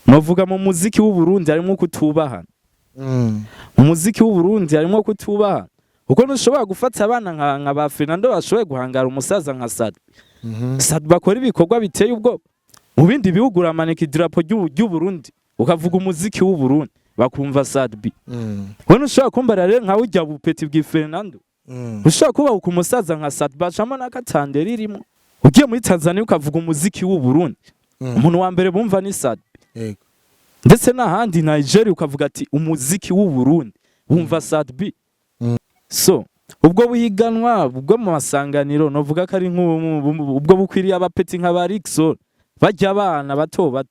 novuga mu muziki w'u Burundi harimo ukutubahana. Mu muziki w'u Burundi harimo kutubahana. Uko ntushobora gufata abana nka ba Fernando bashoboye guhangara umusaza nka Sad. Sad bakora ibikorwa biteye ubwo. Mu bindi bihugu uramanika idirapo ry'u Burundi ukavuga umuziki w'u Burundi bakumva Sad B. Wowe ntushobora kumbara rero nka ujya bupeti bwa Fernando. Ushobora kuba ku musaza nka Sad bacamo nakatande ririmo. Ugiye muri Tanzania ukavuga umuziki w'u Burundi. Umuntu wa mbere bumva ni Sad. Yego. Ndetse n'ahandi Nigeria ukavuga ati umuziki w'u Burundi bumva Sad B. So ubwo buhiganwa ubwo mu masanganiro novuga ko ari ubwo bukwiriye abapeti nk'aba Rixol bajya abana bato.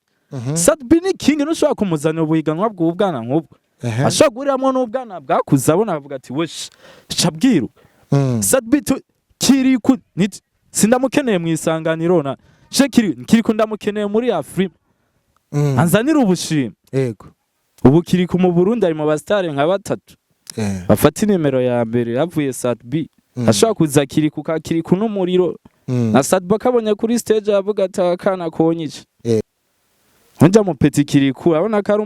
Sad B ni king nushobora kumuzanira ubuhiganwa bw'ubwana nk'ubwo. Ashobora guriramo n'ubwana bwakuze abona avuga ati wesh cabwiru. Sad B kiri ku sindamukeneye mu isanganiro na kiri ku ndamukeneye muri Afrika. Anzanira ubushimwe. Yego. Ubu kiri ku mu Burundi ari mu bastare nka batatu. Bafata nimero ya mbere yavuye Sad B. Ashaka kuza kiri ku n'umuriro. Na Sad B akabonye kuri stage avuga atakana konyice. Nja mu peti kiri ku abona ko ari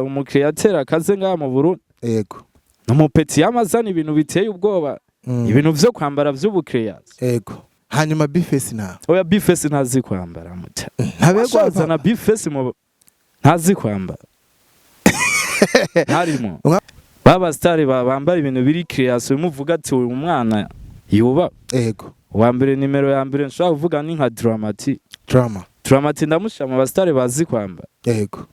umukreateur akaze nga mu Burundi. Yego. No mu peti yamazana ibintu biteye ubwoba. Ibintu vyo kwambara vy'ubukreateur. Yego. Hanyuma Bifesi na. Oya Bifesi ntazi kwambara muta. Ntabegwa na Bifesi mu ntazi kwambara. Harimo. Baba star bambara ibintu biri creation muvuga ati uyu mwana yuba. Yego. Wa mbere nimero ya mbere nshaka kuvuga ni nka Dramati ndamushama abastare bazi kwambara. Yego.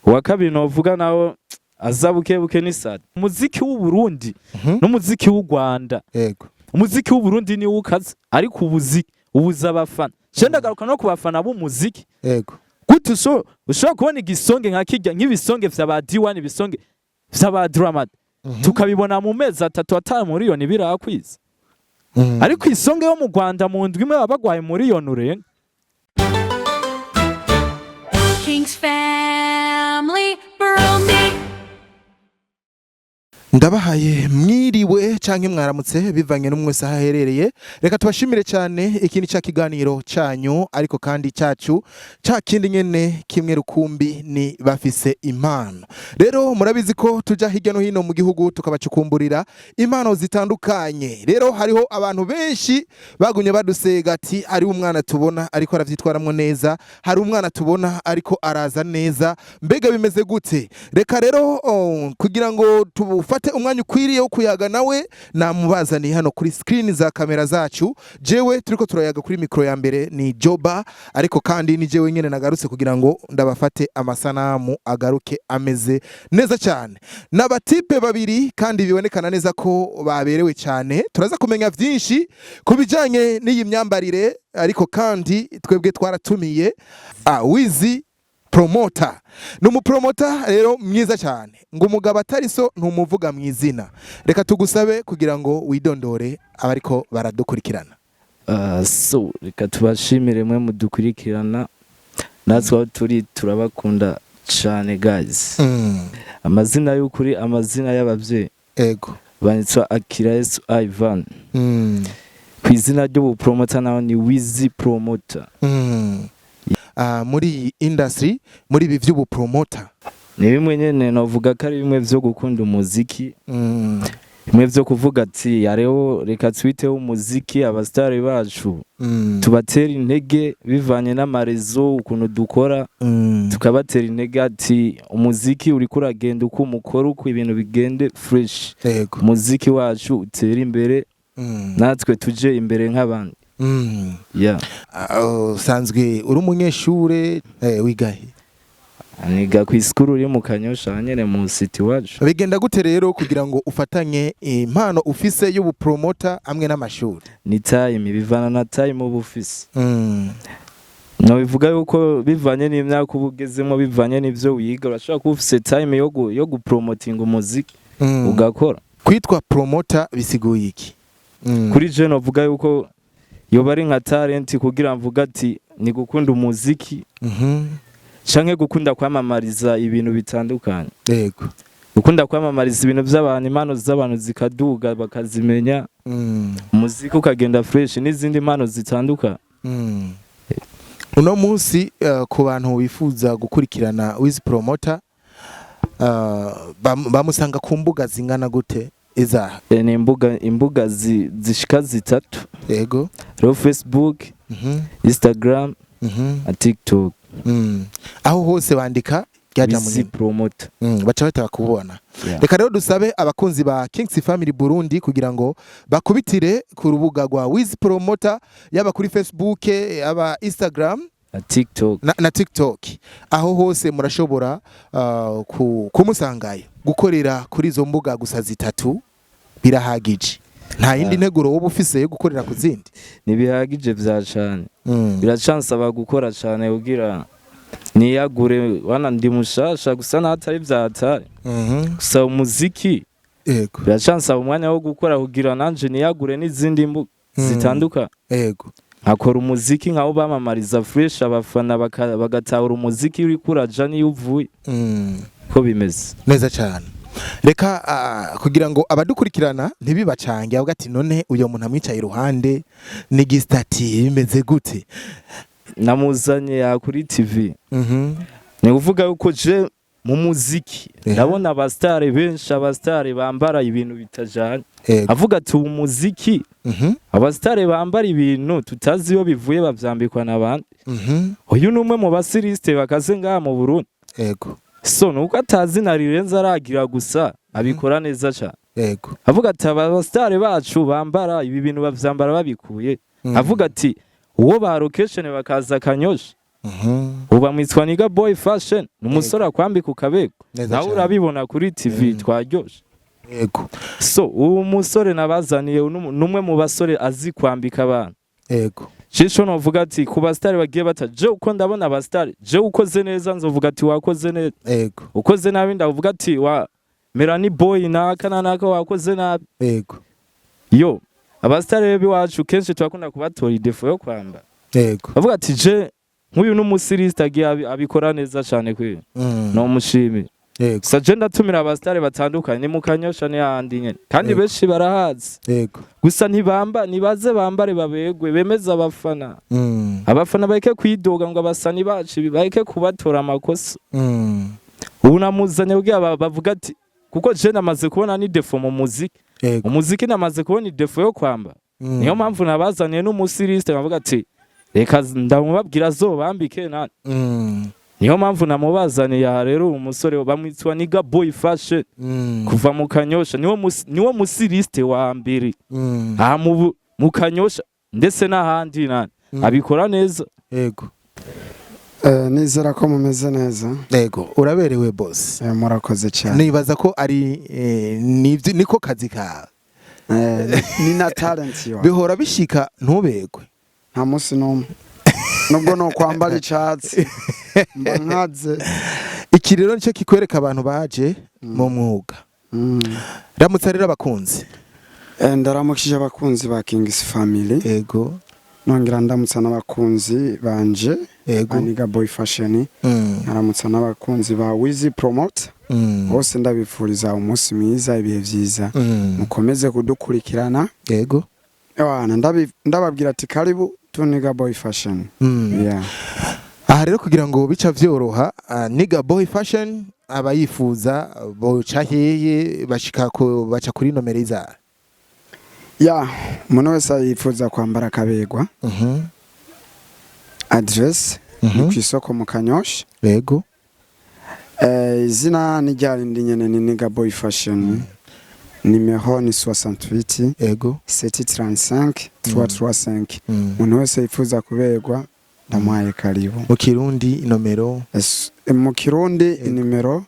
Wa kabiri no vuga nawo azabukebuke ni Sad. Umuziki w'u Burundi n'umuziki w'u Rwanda. Yego. Umuziki w'u Burundi ni ukaze ariko ubuza abafana. Ndagaruka no kubafana b'umuziki. Yego. Gute ushobora kubona igisonge nka kijya nk'ibisonge vy'aba D1 ibisonge vy'aba Dramati. Tukabibona mu mezi 3 miliyoni birakwiza. Ariko isonge yo mu Rwanda mu ndwi imwe babagwaye miliyoni urenga. King's family Burundi. Ndabahaye mwiriwe canke mwaramutse bivanye n'umwe saha herereye. Reka tubashimire cyane ikindi cya kiganiro cyanyu ariko kandi cyacu cya kindi nyene kimwe rukumbi ni bafise impano. Rero murabizi ko tuja hirya no hino mu gihugu tukabacukumburira impano zitandukanye. Rero hariho abantu benshi bagumye badusega ati ari umwana tubona ariko aravyitwaramwo neza, hari umwana tubona ariko araza neza. Mbega bimeze gute? Reka rero kugira ngo tubufate umwanya ukwiriye wo kuyaga nawe namubazaniye hano kuri screen za kamera zacu. Jewe turiko turayaga kuri micro ya mbere ni Joba ariko kandi ni jewe nyene nagarutse kugira ngo ndabafate amasanamu agaruke ameze neza cyane. N'abatipe babiri kandi bibonekana neza ko baberewe cyane. Turaza kumenya vyinshi kubijanye n'iyi myambarire ariko kandi twebwe twaratumiye Wizi Promoter. N'umupromota rero mwiza cyane. Ngo umugabo atari so ntumuvuga mwizina. Reka tugusabe kugira ngo widondore abariko baradukurikirana. So reka tubashimire mwe mudukurikirana. Natwe turi turabakunda cyane guys. Amazina y'ukuri amazina y'abavyeyi. Ego. Banitwa Akira Yesu Ivan. Kwizina ryo promoter naho ni Wizi Promoter. Muri industry muri ibi vy'ubu promoter ni bimwe nyene novuga ko ari bimwe vyo gukunda umuziki. Bimwe vyo kuvuga ati hariho reka twiteho umuziki abastari bacu tubatera intege bivanye n'amarezo ukuntu dukora tukabatera intege ati umuziki uri kuragenda uko umukora uko ibintu bigende fresh. Umuziki wacu utera imbere natwe tuje imbere nk'abandi. Yeah. Sanzwe uri umunyeshure wigahe? Niga ku iskuru uri mu Kanyosha nyene mu city wacu. Bigenda gute rero kugira ngo ufatanye impano ufise y'ubu promoter amwe n'amashuri? Ni time bivana na time ubufise. No bivuga yuko bivanye n'imyaka ubugezemo bivanye n'ivyo wiga urashaka kuba ufise time yo gupromoting umuziki ugakora. Kwitwa promoter bisiguye iki? Kuri je no vuga yuko yo bari nka talent kugira mvuga ati ni gukunda umuziki canke gukunda kwamamariza ibintu bitandukanye. Yego. Gukunda kwamamariza ibintu by'abantu impano z'abantu zikaduga bakazimenya. Umuziki ukagenda fresh n'izindi impano zitandukanye. uno munsi ku bantu bifuza gukurikirana Wiz Promoter bamusanga ku mbuga zingana gute izaha? Ni imbuga zishika zitatu. Yego. Ro Facebook, Instagram, na TikTok. Aho hose bandika MUZIKI Promoter. Baca bahita bakubona. Reka rero dusabe abakunzi ba Kings Family Burundi kugira ngo bakubitire ku rubuga rwa Wiz Promoter yaba kuri Facebook, yaba Instagram na TikTok. Aho hose murashobora kumusangayo. Gukorera kuri izo mbuga gusa zitatu birahagije. Nta yindi nteguro wowe ufise yo gukorera ku zindi? Nibihagije vya cyane. Biracansaba gukora cyane kugira niyagure, wana ndi mushasha gusa natari vyatari. Gusa umuziki yego biracansaba umwanya wo gukora kugira nanje niyagure n'izindi mbuga zitanduka. Yego akora umuziki nkaho bamamariza fresh, abafana bagatahura umuziki uri kuraja niyo uvuye. Ko bimeze neza cyane. Reka kugira ngo abadukurikirana ntibibacange avuga ati none uyo muntu amwicaye iruhande ni gistati bimeze gute? Namuzanye ya kuri TV. Ni kuvuga yuko je mu muziki ndabona abastare benshi, abastare bambara ibintu bitajanye. Avuga ati umuziki abastare bambara ibintu tutazi yo bivuye bavyambikwa nabandi. Uyu numwe mu basiriste bakaze ngaha mu Burundi. Yego. So nuko atazi na rirenza aragira gusa abikora neza cyane. Yego. Avuga ati abastare bacu bambara ibi bintu bavyambara babikuye. Avuga ati uwo ba location bakaza Kanyosha. Uba mwitwa Niga Boy Fashion, numusore akwambika ukabego. Nawe urabibona kuri TV twaryoshe. Yego. So uwo musore nabazaniye numwe mu basore azi kwambika abantu. Yego. Cisho novuga ati ku bastare bagiye bataje uko ndabona abastare je ukoze neza nzovuga ati wakoze neza. Yego. Ukoze nabi ndavuga ati wa Melanie Boy naka wakoze nabi. Yego. Yo abastare biwacu kenshi twakunda kubatora idefo yo kwamba. Yego. Avuga ati je nk'uyu n'umusiriste agiye abikora neza cyane kwe. No mushimi. Yego. Saje ndatumira abastare batandukanye mu Kanyosha ne handi nyene. Kandi benshi barahazi. Yego. Gusa nibaze bambare babegwe bemeza abafana. Abafana bareke kwidoga ngo abasani bacu bareke kubatora amakosa. Ubu namuzanye kugira bavuga ati kuko je namaze kubona ni defo mu muziki. Umuziki namaze kubona ni defo yo kwamba. Niyo mpamvu nabazaniye n'umusiriste bavuga ati reka ndamubabwira zobambike nani. Niyo mpamvu namubazaniye rero umusore bamwitwa Niga Boy Fashion kuva mu Kanyosha, niwo musiriste wa mbere mu Kanyosha ndetse n'ahandi nani abikora neza. Yego. Nizera ko mumeze neza. Yego uraberewe boss. Murakoze cyane. Nibaza ko ari niko kazi kawe. Ni na talent yo. Bihora bishika ntubegwe. Nta munsi numwe. Nubwo no kwambara icatsi mbankaze. Iki rero nicyo kikwereka abantu baje mu mwuga. Ramutsa rero abakunzi. Ndaramukije abakunzi ba Kings Family. Yego. Nongera ndamutsa n'abakunzi banje. Yego. Niga Boy Fashion. Ndaramutsa n'abakunzi ba Wiz Promoter. Bose ndabifuriza umunsi mwiza, ibihe vyiza. Mukomeze kudukurikirana. Yego. Ndababwira ati karibu tu Niga Boy Fashion. Yeah. Aha rero kugira ngo bica vyoroha Niga Boy Fashion abayifuza boca heye baca kuri nomero iza. Ya, umuntu wese yifuza kwambara kabegwa. Address ku isoko mu Kanyosha. Yego. Izina ni ryarindi nyene ni Niga Boy Fashion. Numéro ni 68. Yego. 735 335. Umuntu wese yifuza kubegwa ndamuhaye karibu. Mu Kirundi nomero mu Kirundi nimero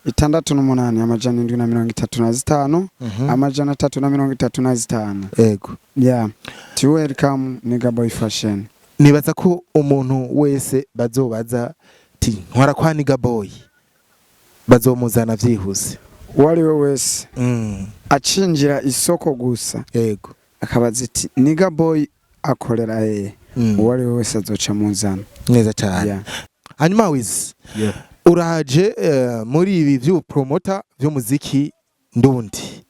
68 amajana 735 amajana 335. Yego. Yeah. To welcome Niga Boy Fashion. Nibaza ko umuntu wese bazobaza ti ntwara kwa Niga Boy bazomuzana vyihuse. Waliwe wese acinjira isoko gusa. Yego. Akabaza ati Niga Boy akorera waliwe wese azoca muzana. Neza cyane. Hanyuma Wiz. Uraje muri ibi vyo promoter vyo muziki ndundi.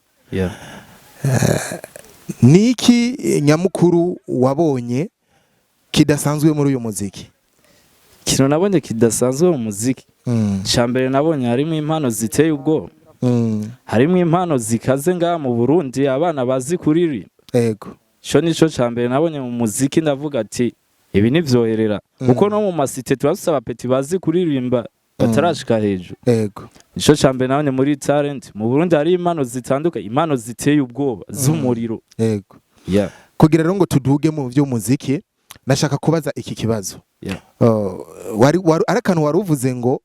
Niki nyamukuru wabonye kidasanzwe muri uyu muziki? ikintu nabonye kidasanzwe mu muziki cyambere nabonye harimo impano ziteye ubwoba harimo impano zikaze ngaha mu Burundi abana bazi kuririmba yego cyo nico cyambere nabonye mu muziki ndavuga ati ibi nivyoherera kuko no mu masite turasaba peti bazi kuririmba batarashika hejuru yego nico cyambere nabonye muri talent mu Burundi hari impano zitanduka impano ziteye ubwoba z'umuriro yego yeah kugira rero ngo tuduge mu by'umuziki nashaka kubaza iki kibazo yeah arakantu wari uvuze ngo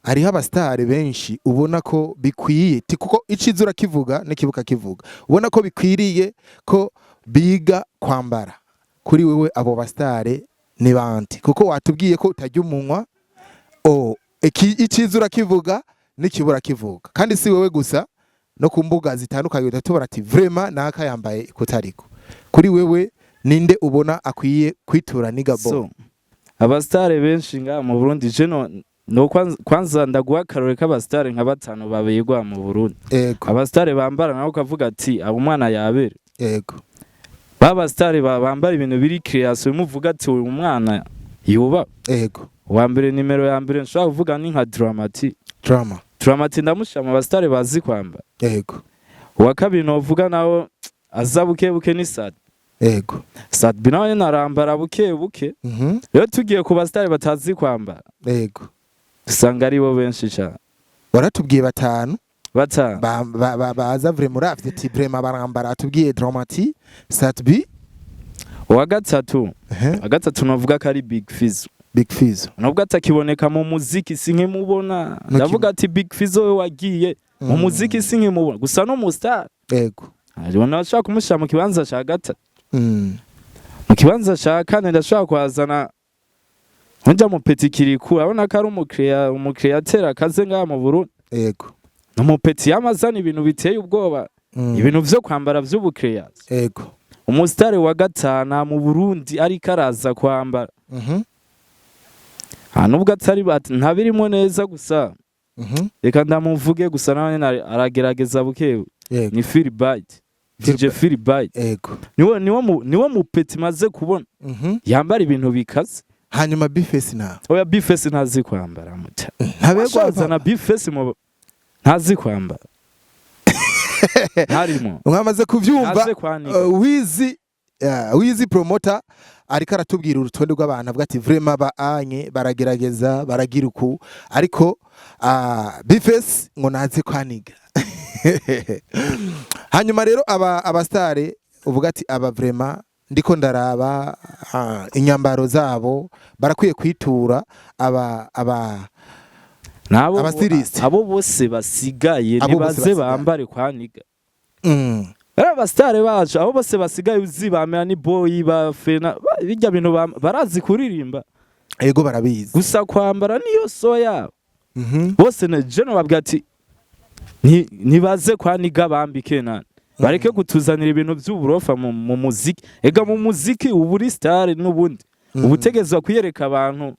hariho abastare benshi ubona ko bikwiye kuko icizura kivuga n'ikibuka kivuga ubona ko bikwiriye ko biga kwambara kuri wewe abo bastare ni bandi kuko watubwiye ko utajya umunwa icizura kivuga n'ikibura kivuga kandi si wewe gusa no ku mbuga zitandukanye udatubara ati vraiment naka yambaye kutariko kuri wewe ninde ubona akwiye kwitura nigabo so abastare benshi nga mu Burundi je no kwanza ndaguha karore k'abastare nka batanu babigwa mu Burundi yego abastare bambara naho ukavuga ati abo mwana yabere yego babastare bambara ibintu biri creation muvuga ati uyu mwana yuba yego wa mbere nimero ya mbere nshaka kuvuga ni nka Dramati ndamushama abastare bazi kwambara yego wa kabiri no vuga nawo azabuke ni Sad yego Sad binawe narambara buke rero tugiye ku bastare batazi kwambara yego usanga ari bo benshi cyane waratubwiye batanu baza vraiment ravye ati vraiment barambara atubwiye Dramati Sadbi wa gatatu novuga ko ari Big Fizzo nubwo atakiboneka mu muziki sinkimubona ndavuga ati Big Fizzo we wagiye mu muziki sinkimubona gusa no mu star yego abona ashaka kumushyira mu kibanza cya gatatu mu kibanza cya kane ndashaka kwazana njya mu peti kiriku abona ko ari umukreateur akaze ngaha mu Burundi yego no mu peti yamazana ibintu biteye ubwoba ibintu vyo kwambara vy'ubukreas yego umusitari wa gatana mu Burundi ari karaza kwambara nubwo atari ntabirimo neza gusa reka ndamuvuge gusa nawe aragerageza bukewe ni DJ Philbite yego niwo mu peti maze kubona yambara ibintu bikaze hanyuma Bifesi na oya Bifesi ntazi kwambara muta ntabegwazana Bifesi mu ntazi kwambara harimo mwamaze kuvyumva Wizi promoter ariko aratubwira urutonde rw'abantu avuga ati vraiment baanye baragerageza baragira uku ariko Bifesi ngo naze kwaniga hanyuma rero abastare uvuga ati aba vraiment ndiko ndaraba inyambaro zabo barakwiye kwitura abastiliste abo bose basigaye nibaze bambare kwaniga abastare bacu abo bose basigaye uzibamera ni boy ba fena bijya bintu barazi kuririmba yego barabizi gusa kwambara niyo soya bose ne jeno babwa ati nibaze kwaniga bambike nani bareke kutuzanira ibintu by'uburofa mu muziki ega mu muziki uburi star n'ubundi ubutegezwa kuyereka abantu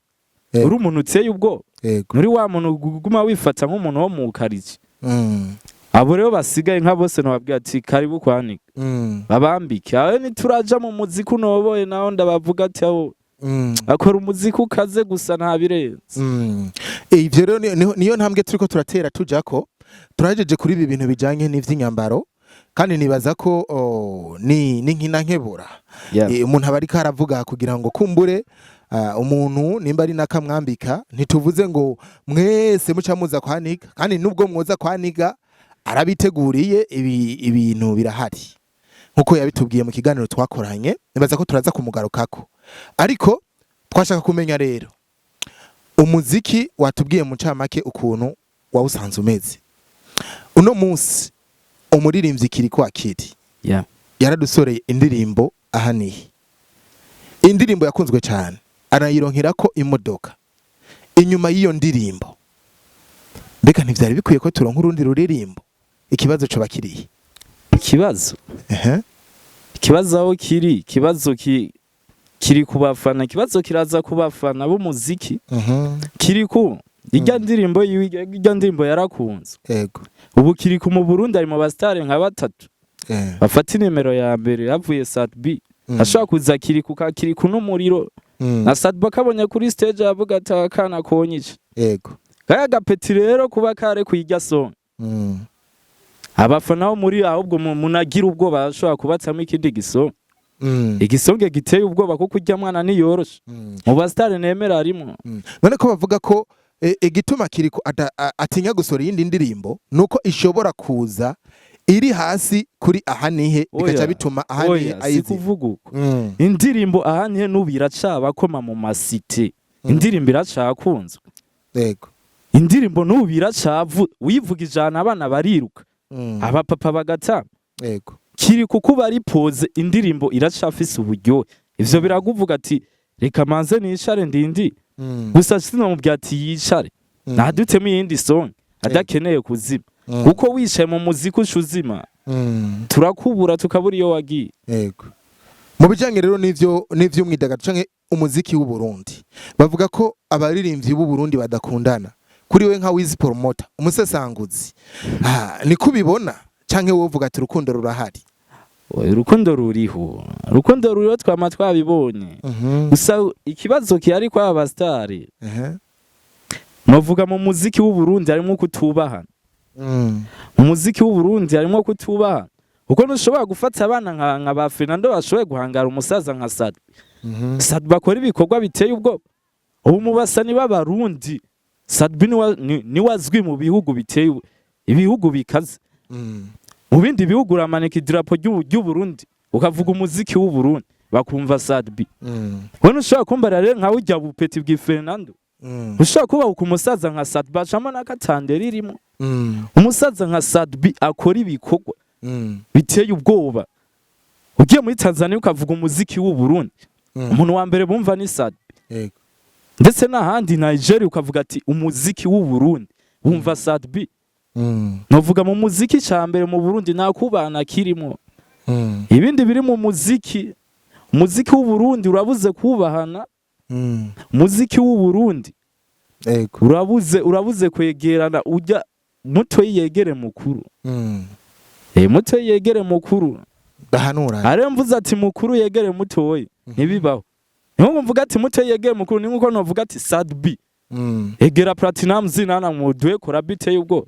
uri umuntu uteye ubwo muri wa muntu guma wifata nk'umuntu wo mu kariki abo rero basigaye nka bose nababwira ati karibu kwanika babambike aho nituraja mu muziki unoboye naho ndabavuga ati aho akora umuziki ukaze gusa nta birenze ivyo rero niyo ntambwe turiko turatera tujako turajeje kuri ibi bintu bijanye n'ivy'inyambaro kandi nibaza ko ni nkina nkebura umuntu abari karavuga kugira ngo kumbure umuntu nimba ari nakamwambika ntituvuze ngo mwese muca muza kwaniga kandi nubwo mwoza kwaniga arabiteguriye ibintu birahari nkuko yabitubwiye mu kiganiro twakoranye nibaza ko turaza kumugarukako ariko twashaka kumenya rero umuziki watubwiye mu ncamake ukuntu wawusanze umeze uno munsi umuririmbyi kiriko akiri yaradusoreye indirimbo ahanihe indirimbo yakunzwe cyane arayironkerako imodoka inyuma y'iyo ndirimbo mbega ntivyari bikwiye ko turonka urundi ruririmbo ikibazo cyo bakiriye ikibazo aho ikibazo kiri kubafana ikibazo kiraza kubafana b'umuziki kiri ku irya ndirimbo yarakunze yego ubu kiri ku mu Burundi ari mu bastare nka batatu bafata nimero ya mbere yavuye Sadbi ashaka kuza kiri ku n'umuriro na Sadba kabonye kuri stage avuga ati akana konyice yego kaya gapeti rero kuba kare kwijya song abafana bo muri ahubwo munagira ubwoba bashobora kubatsamo ikindi gisonga igisonge giteye ubwoba kuko ujya mwana niyoroshe mu bastare nemera arimo none ko bavuga ko igituma kiriko atinya gusora iyindi ndirimbo nuko ishobora kuza iri hasi kuri ahanihe bigaca bituma ahanihe ayizi kuvuga uko indirimbo ahanihe nubira caba koma mu masite indirimbo iracakunzwe yego indirimbo nubira cavu wivuga ijana abana bariruka abapapa bagatama yego kiri kuko bari pose indirimbo iracafise uburyo ivyo biraguvuga ati reka manze nishare ndindi gusa sino mu byati yicare nadutemo iyindi song adakeneye kuzima kuko wishaye mu muziki ushuzima turakubura tukabura iyo wagiye yego mu bijanye rero nivyo mwidagato canke umuziki w'u Burundi bavuga ko abaririmbyi b'u Burundi badakundana kuri we nka Wiz Promoter umusesanguzi ni kubibona canke wovuga ati urukundo rurahari urukundo ruriho twama twabibonye gusa ikibazo kihari kwa abastari novuga mu muziki w'u Burundi harimo ukutubahana mu muziki w'u Burundi harimo kutubahana uko ntushobora gufata abana nka ba Fernando bashoboye guhangara umusaza nka Sadbi bakora ibikorwa biteye ubwo ubu mubasani b'abarundi Sadbi ni wazwi mu bihugu biteye ibihugu bikaze mu bindi bihugu uramanika idirapo ry'u Burundi ukavuga umuziki w'u Burundi bakumva Sadbi wowe ushobora kumbara rero nka ujya bupeti bwi Fernando ushobora kuba ukumusaza nka Sadbi bacamo nakatandera irimo umusaza nka Sadbi akora ibikorwa biteye ubwoba ugiye muri Tanzania ukavuga umuziki w'u Burundi umuntu wa mbere bumva ni Sadbi ndetse n'ahandi Nigeria ukavuga ati umuziki w'u Burundi bumva Sadbi novuga mu muziki cyambere mu Burundi nakubana kirimo ibindi biri mu muziki w'u Burundi urabuze kubahana muziki w'u Burundi urabuze kwegerana ujya muto yegere mukuru muto yegere mukuru bahanura are mvuze ati mukuru yegere mutoyi ntibibaho niho mvuga ati muto yegere mukuru ni nkuko novuga ati Sadbi egera Platinum zinana mu duwe kora bite y'ubwo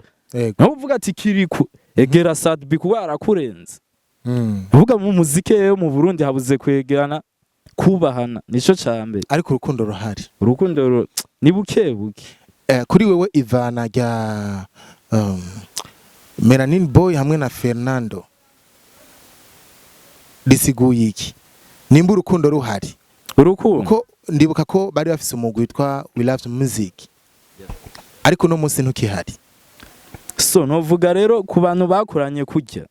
naho uvuga ati kiriku egera Sadbi kuba arakurenza uvuga mu muziki yo mu Burundi habuze kwegerana kubahana nico cyambere ariko urukundo ruhari urukundo ni bukebuke kuri wewe Ivana rya Melanin Boy hamwe na Fernando risiguye iki nimba urukundo ruhari urukundo ko ndibuka ko bari bafise umugwi witwa We Love Music ariko no munsi ntukihari so novuga rero ku bantu bakoranye kujya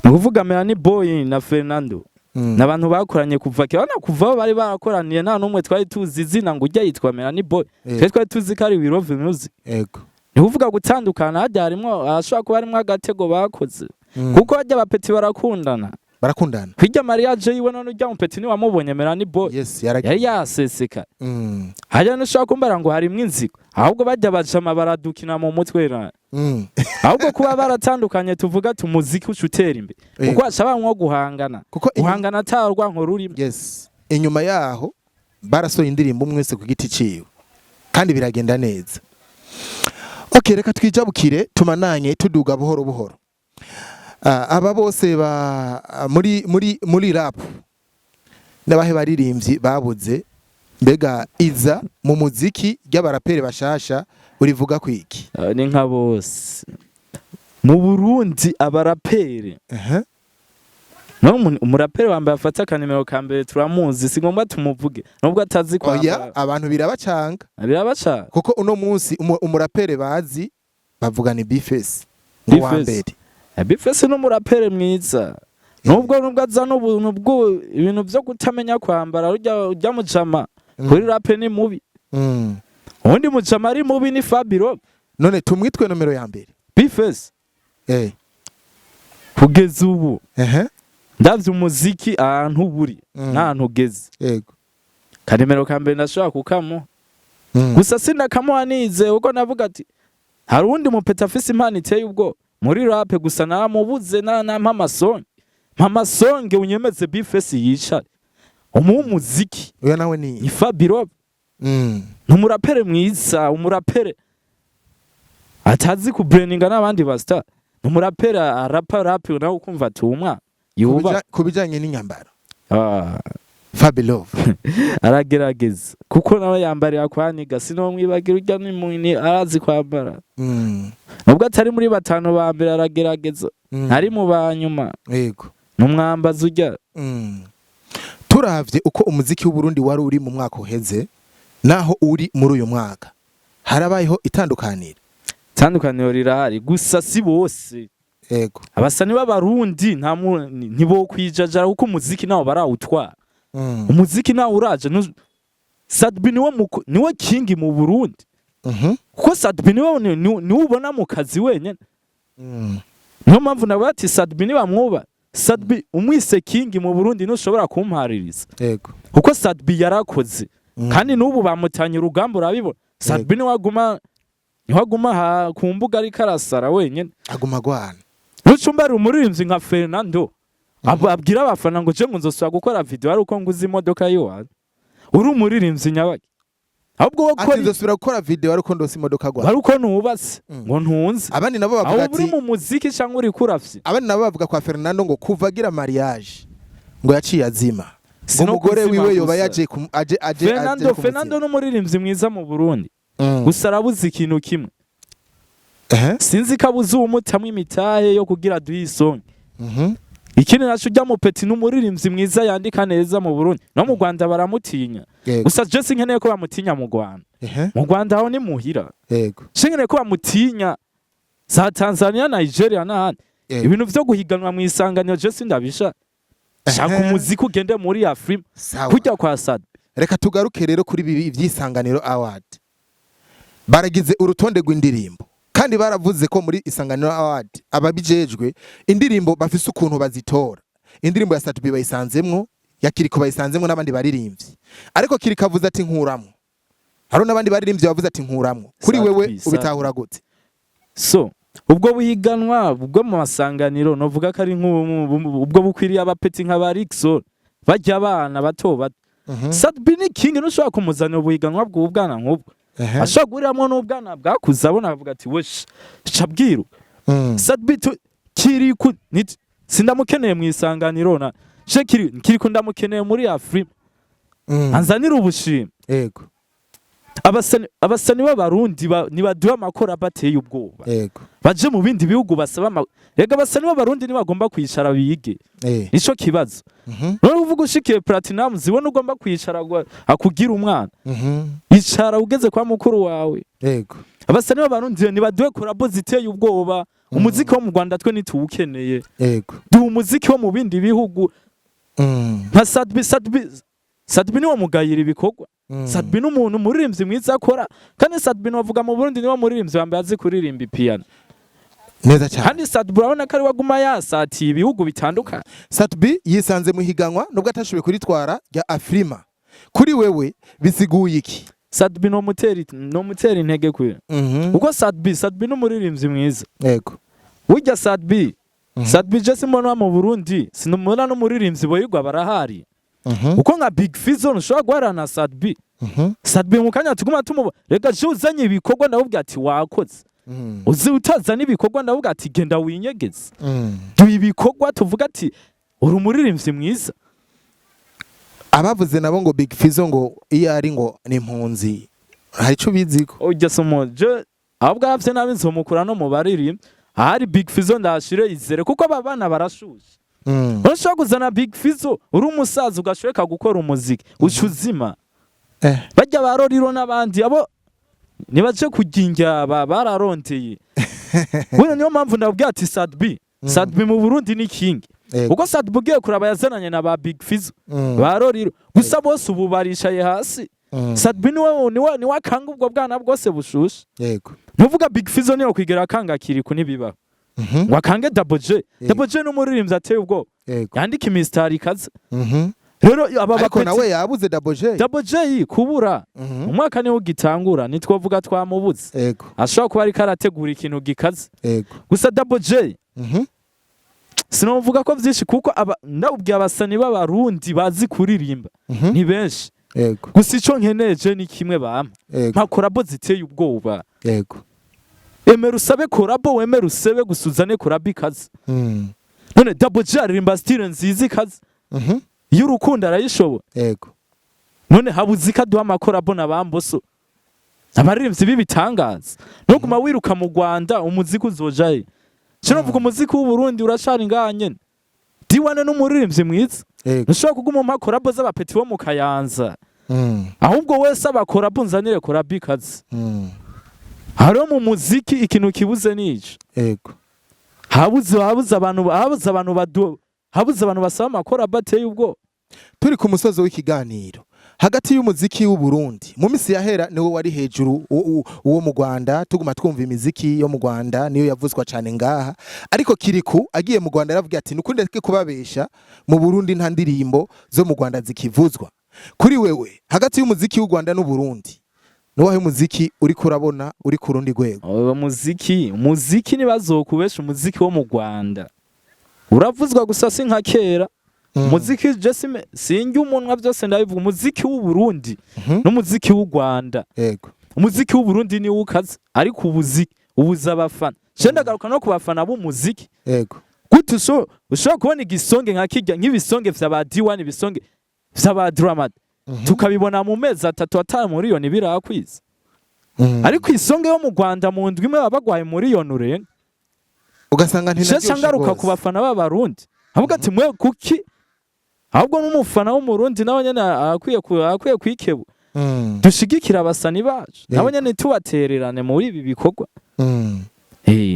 nuvuga Melanin Boy na Fernando nabantu bakoranye kuva kera kuva bari barakoraniye nta numwe twari tuzi izina ngo ujya yitwa Melanin Boy twari tuzi ko ari We Love Music yego nivuga gutandukana hajya harimo ashobora kuba harimo agatego bakoze kuko hajya abapeti barakundana kwirya mariage yiwe none ujya mupeti ni wamubonye Melanin Boy yes yari yaseseka hajya nushaka kumbara ngo harimwe inziko ahubwo bajya bacama baradukina mu mutwe na ahubwo kuba baratandukanye tuvuga tumuziki ushutera imbere kuko ashabamwe guhangana guhangana atarwa nko rurimo yes inyuma yaho barasoye indirimbo mwese ku giti ciwe kandi biragenda neza. Okay, reka twijabukire tumananye tuduga buhoro buhoro. Aba bose ba muri rap nabahe baririmbyi babuze mbega iza mu muziki ry'abaraperi bashasha urivuga kwiki? Ni nka bose mu Burundi abaraperi no umuraperi wambaye afata kanimero ka mbere turamuzi sigomba tumuvuge nubwo atazi kwa abantu birabacanga kuko uno munsi umuraperi bazi bavuga ni Bifesi wa mbere. Bifesi no muraperi mwiza nubwo azana ubuntu bwo ibintu byo kutamenya kwambara ujya mujama kuri rap ni mubi undi mujama ari mubi ni Fabiro. None tumwitwe nomero ya mbere Bifesi kugeza ubu ndavye umuziki ahantu buri n'ahantu ugeze yego kanimero ka mbere ndashobora kukamo gusa sindakamuha nize uko navuga ati hari undi mupeta afise impano iteye ubwo muri rap gusa naramubuze na mpamasonge unyemeze Bifesi yicare umuziki uyo nawe ni Fabiro numurapere mwiza umurapere atazi ku brandinga n'abandi basta numurapere rap nawe ukumva atumwa yuba kubijanye n'inyambaro Fabilo aragerageza kuko nawe yambarira kwaniga sinomwibagira urya n'imuni arazi kwambara nubwo atari muri batanu ba mbere aragerageza ari mu banyuma yego numwambaza urya turavye uko umuziki w'u Burundi wari uri mu mwaka uheze naho uri muri uyu mwaka harabayeho itandukaniro rirahari gusa si bose yego abasani b'abarundi ntibo kwijajara kuko umuziki nawo barawutwara umuziki nawo uraje Sadbi niwe king mu Burundi kuko Sadbi niwe ubona mu kazi wenyene niyo mpamvu nawe ati Sadbi nibamwuba Sadbi umwise king mu Burundi ntushobora kumpaririza yego kuko Sadbi yarakoze kandi n'ubu bamutanye urugamba urabibona Sadbi niwaguma ku mbuga ariko arasara wenyene aguma gwana nucumbara umuririmbyi nka Fernando abwira abafana ngo je nzosubira gukora video ari uko nguze imodoka yiwawe uri umuririmbyi nyabaki ahubwo wo ati nzosubira gukora video ari uko ndose imodoka gwa ari uko nubatse ngo ntunze abandi nabo bavuga ati uri mu muziki cyangwa uri kurafye abandi nabo bavuga kwa Fernando ngo kuvagira mariage ngo yaciye azima umugore wiwe yoba yaje Fernando n'umuririmbyi mwiza mu Burundi gusa arabuze ikintu kimwe sinzi ko abuze umutamwe imitahe yo kugira duhisonge ikindi naco ujya mu peti n'umuririmbyi mwiza yandika neza mu Burundi no mu Rwanda baramutinya gusa je sinkeneye ko bamutinya mu Rwanda mu Rwanda aho ni muhira sinkeneye ko bamutinya za Tanzania Nigeria n'ahandi ibintu vyo guhiganwa mu isanganiro je sindabisha shaka umuziki ugende muri Afrika kujya kwa Sadbi reka tugaruke rero kuri ibi by'isanganiro award baragize urutonde rw'indirimbo kandi baravuze ko muri isanganiro award ababijejwe indirimbo bafise ukuntu bazitora indirimbo ya Sadbi bayisanzemwo ya Kiriko bayisanzemwo n'abandi baririmbyi ariko Kiriko avuze ati nkuramwo haro n'abandi baririmbyi bavuze ati nkuramwo kuri wewe ubitahura gute so ubwo buhiganwa ubwo mu masanganiro novuga ko ari ubwo bukwiriye abapeti nka Rixo bajya abana bato Sadbi ni king nushobora kumuzanira ubuhiganwa bw'ubwana nk'ubwo ashaguriramo n'ubwana bwakuze abona avuga ati wesh cabwiru Sadbi Kiriko sindamukeneye mu isanganiro na Kiriko ndamukeneye muri Afrika anzanira ubushimwe yego abasani b'abarundi nibaduha amakora bateye ubwoba baje mu bindi bihugu basaba rega abasani b'abarundi nibagomba kwicara bige nico kibazo no uvuga ushikiye platinum zibona ugomba kwicara akugira umwana icara ugeze kwa mukuru wawe abasani b'abarundi nibaduhe korabo ziteye ubwoba umuziki wo mu Rwanda twe nituwukeneye du umuziki wo mu bindi bihugu nka Sadbi niwe mugayira ibikorwa Sadbi n'umuntu muririmbyi mwiza akora kandi Sadbi novuga mu Burundi niwe muririmbyi wambaye azi kuririmba piano neza cyane kandi Sadbi urabona ko ari waguma yasatiye ibihugu bitandukanye Sadbi yisanze mu higanwa nubwo atashoboye kuritwara rya Afrima kuri wewe bisiguye iki Sadbi no muteri intege kwe uko Sadbi n'umuririmbyi mwiza yego burya Sadbi je simbona mu Burundi sinumubona n'umuririmbyi boyigwa barahari uko nka Big Fizzo nshobora guharana Sadbi Sadbi mu kanya tuguma tumuba reka je uzanye ibikorwa ndavuga ati wakoze uzi utazana ibikorwa ndavuga ati genda winyegeze du ibikorwa tuvuga ati uri umuririmbyi mwiza abavuze nabo ngo Big Fizzo ngo iyo ari ngo ni impunzi hari ico biziko ujya somoje ahubwo afite nabinzomukura no mu baririmbyi ahari Big Fizzo ndashire izere kuko abana barashushe urashaka kuzana Big Fizzo uri umusaza ugashweka gukora umuziki ucuzima bajya baroriro n'abandi abo nibaje kuginga bararondeye we niyo mpamvu ndabwira ati Sadbi mu Burundi ni king uko Sadbi ugiye kuraba yazananye na ba Big Fizzo baroriro gusa bose ubu barishaye hasi Sadbi ni wakanga ubwo bwana bwose bushushe yego ntuvuga Big Fizzo niyo kwigera kanga Kiriko nibiba wakange Double J n'umuririmbyi ateye ubwo yandika imistari kaze rero ariko nawe yabuze Double J kubura umwaka niwo gitangura nitwovuga twamubuze ashobora kuba ari karategura ikintu gikaze gusa Double J sinovuga ko vyinshi kuko ndabubwiye abasani b'abarundi bazi kuririmba ni benshi. Yego. Gusa ico nkeneje ni kimwe bampa. Nka korabo ziteye ubwoba. Yego. Emera usabe korabo, wemera usebe gusuzane korabo ikaze. None Double J aririmba style nziza ikaze. Iyo urukundo arayishobo. Yego. None habuze ikaduha amakorabo n'abamboso. Abaririmbyi bibitangaza. No guma wiruka mu Rwanda umuziki uzojaye. Kinovuga umuziki w'u Burundi urashara inganye. Diwane n'umuririmbyi mwiza. Ntushobora kuguma mu makorabo z'abapeti bo mu Kayanza. Ahubwo wese abakora bunzanire korabo ikaze. Hariho mu muziki ikintu kibuze nico. Yego. Habuze abantu basaba amakorabo ateye ubwo. Turi ku musozo w'ikiganiro hagati y'umuziki w'u Burundi mu misi yahera niwo wari hejuru uwo mu Rwanda tuguma twumva imiziki yo mu Rwanda niyo yavuzwa cyane ngaha ariko Kiriku agiye mu Rwanda yaravuga ati nukundi ndeke kubabesha mu Burundi nta ndirimbo zo mu Rwanda zikivuzwa. Kuri wewe hagati y'umuziki w'u Rwanda n'u Burundi nuwahe muziki uri kurabona uri ku rundi rwego? Umuziki nibazokubesha umuziki wo mu Rwanda uravuzwa gusa si nka kera. Muziki Jesime sinjye umunwa byose ndabivuga umuziki w'u Burundi n'umuziki w'u Rwanda. Yego. Umuziki w'u Burundi ni ukaze ariko ubuza abafana. Cenda garuka no kubafana b'umuziki. Yego. Gute ushobora kubona igisonge nka kijya nk'ibisonge vy'aba D1 ibisonge vy'aba drama. Tukabibona mu mezi 3 miliyoni birakwiza. Ariko isonge yo mu Rwanda mu ndwi imwe babagwaye miliyoni urenga. Ugasanga ntinajye ngaruka ku bafana b'abarundi. Avuga ati mwe kuki ahubwo n'umufana w'umurundi nawe nyene akwiye kwikebu. Dushigikira abasani bacu nawe nyene tubatererane muri ibi bikorwa.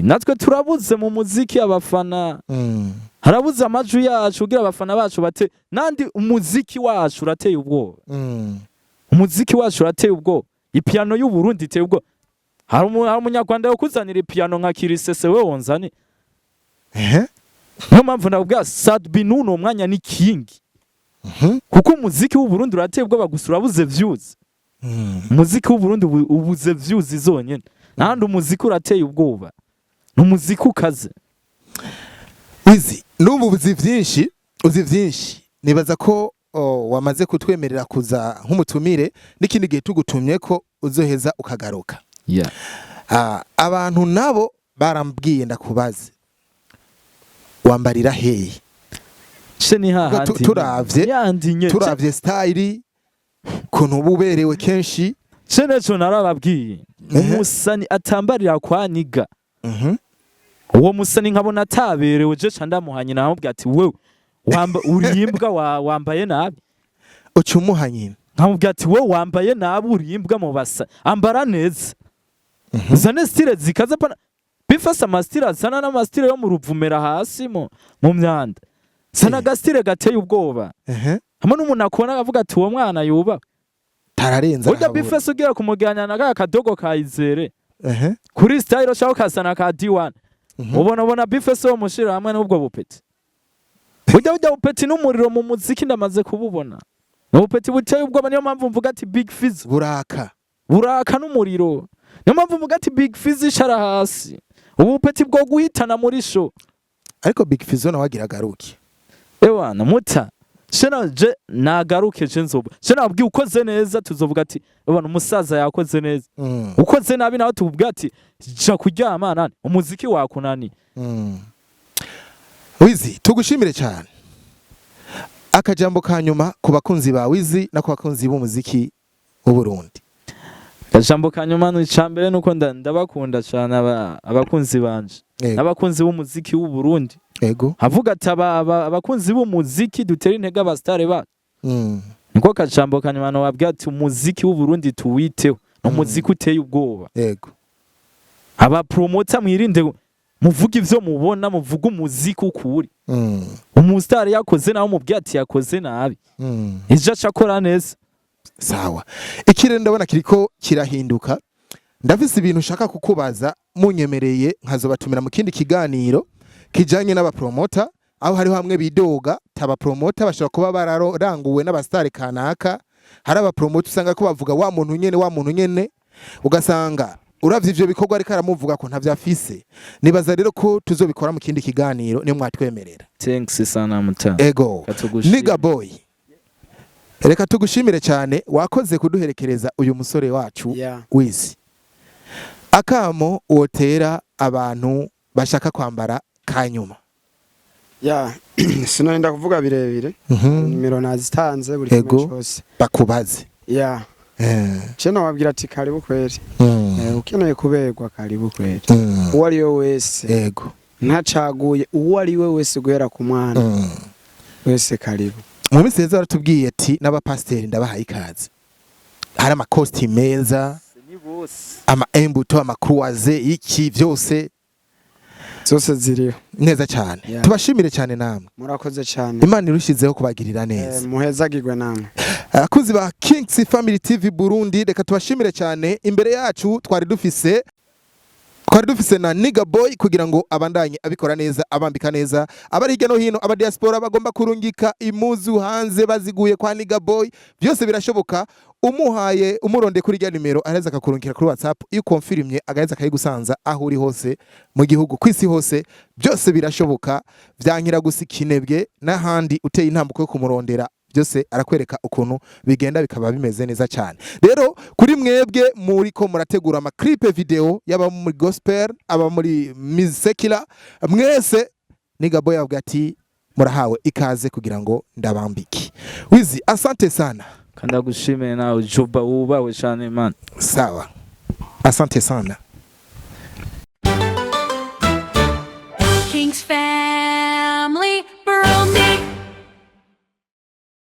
Natwe turabuze mu muziki abafana. Harabuze amajwi yacu kugira abafana bacu bate nandi umuziki wacu urateye ubwoba. Umuziki wacu urateye ubwoba. Ipiano y'u Burundi iteye ubwoba. Hari umunyarwanda yo kuzanira ipiano nka Kirisese we wonzane. Niyo mpamvu nabwo Sadbi nuno umwanya ni king. Kuko umuziki w'u Burundi urateye ubwoba gusa urabuze views. Umuziki w'u Burundi ubuze views zonyene. Nandi umuziki urateye ubwoba. N'umuziki ukaze. Wizi n'ubu uzi vyinshi nibaza ko wamaze kutwemerera kuza nk'umutumire n'ikindi gihe tugutumye ko uzoheza ukagaruka. Abantu nabo barambwiye ndakubaze wambarira hehe? Ni hahandi turavye style kuntu ububerewe kenshi neco narababwiye umusani atambarira kwa niga. Uwo musani nkabona ataberewe je ca ndamuhanye namubwira ati wewe urimbwa wambaye nabi. Ucumuhanye nkamubwira ati wewe wambaye nabi urimbwa mu basa ambara neza. Uzane style zikaza pana bifasa amastyle sana n'amastyle yo mu ruvumera hasi mu myanda. Sana gastyle gateye ubwoba. Hamwe n'umuntu akubona akavuga ati uwo mwana yuba tararenza. Burya bifasa ugira kumuganya na kadogo kayizere. Kuri style shaho kasana ka D1. Ubona bifasa wo mushira hamwe n'ubwo bupeti. Burya bupeti n'umuriro mu muziki ndamaze kububona. N'ubupeti buteye ubwoba niyo mpamvu mvuga ati Big Fizz buraka n'umuriro. Niyo mpamvu mvuga ati Big Fizz ishara hasi. Ubupeti bwo guhitana muri show. Ariko Big Fizz na wagira garuki. Ewana muta shena je nagaruke je nzoba shena abwi ukoze neza tuzovuga ati ubona umusaza yakoze neza. Ukoze nabi nawe tuvuga ati ja kuryama nani umuziki wakunani. Wizi tugushimire cyane. Akajambo kanyuma ku bakunzi ba Wizi na ku bakunzi b'umuziki w'u Burundi. Akajambo kanyuma ni cambere nuko ndabakunda cyane abakunzi banje. Abakunzi b'umuziki w'u Burundi. Ego. Havuga ati abakunzi b'umuziki dutera intege abastare ba. Niko kajambo kanyuma no wabwira ati umuziki w'u Burundi tuwiteho. Umuziki uteye ubwoba. Ego. Aba promoter mwirinde muvuga ivyo mubona muvuga umuziki ukuri. Umustare yakoze naho mubwira ati yakoze nabi. Ija cakora neza. Sawa. Ikire ndabona kiriko kirahinduka. Ndafise ibintu ushaka kukubaza munyemereye nkazobatumira mu kindi kiganiro kijanye n'abapromota aho hariho hamwe bidoga taba promota bashobora kuba bararanguwe n'abastare kanaka hari abapromota usanga ko bavuga wa muntu nyene ugasanga uravye ivyo bikorwa ariko aramuvuga ko ntavyafise nibaza rero ko tuzobikora mu kindi kiganiro ni mwatwemerera. Thanks sana mutana. Ego Nigga Boy, reka tugushimire cyane wakoze kuduherekereza uyu musore wacu Wiz. Akamo wotera abantu bashaka kwambara kanyuma. Sinonda kuvuga birebire. Nimero nazitanze buri kimwe cyose bakubaze. Cheno wabwira ati karibu kweli. Ukeneye kuberwa karibu kweli. Uwo ari we wese. Ntacaguye uwo ari we wese guhera ku mwana. Wese karibu. Mu minsi heza baratubwiye ati n'abapasteri ndabahaye ikaze. Hari ama costume meza, ama embuto, ama croise, iki byose zose ziriho neza cyane. Tubashimire cyane namwe. Murakoze cyane. Imana irushizeho kubagirira neza. Muhezagirwe namwe. Abakunzi ba Kings Family TV Burundi, reka tubashimire cyane. Imbere yacu twari dufise na Nigga Boy kugira ngo abandanye abikora neza, abambika neza, abari hirya no hino, aba diaspora bagomba kurungika imuzu hanze baziguye kwa Nigga Boy, byose birashoboka. Umuhaye umuronde kuri rya nimero areza akakurungikira kuri WhatsApp, iyo confirmye agaheza akayigusanza aho uri hose mu gihugu, kwisi hose, byose birashoboka. Vyankira gusikinebwe n'ahandi uteye intambuko yo kumurondera, byose arakwereka ukuntu bigenda bikaba bimeze neza cyane. Rero kuri mwebwe muri ko murategura ama clip video yaba muri gospel aba muri secular, mwese Nigga Boy avuga ati murahawe ikaze kugira ngo ndabambiki. Wiz, asante sana. Kanda gushimire nawe Juba ubawe cyane man. Sawa. Asante sana. Kings fan.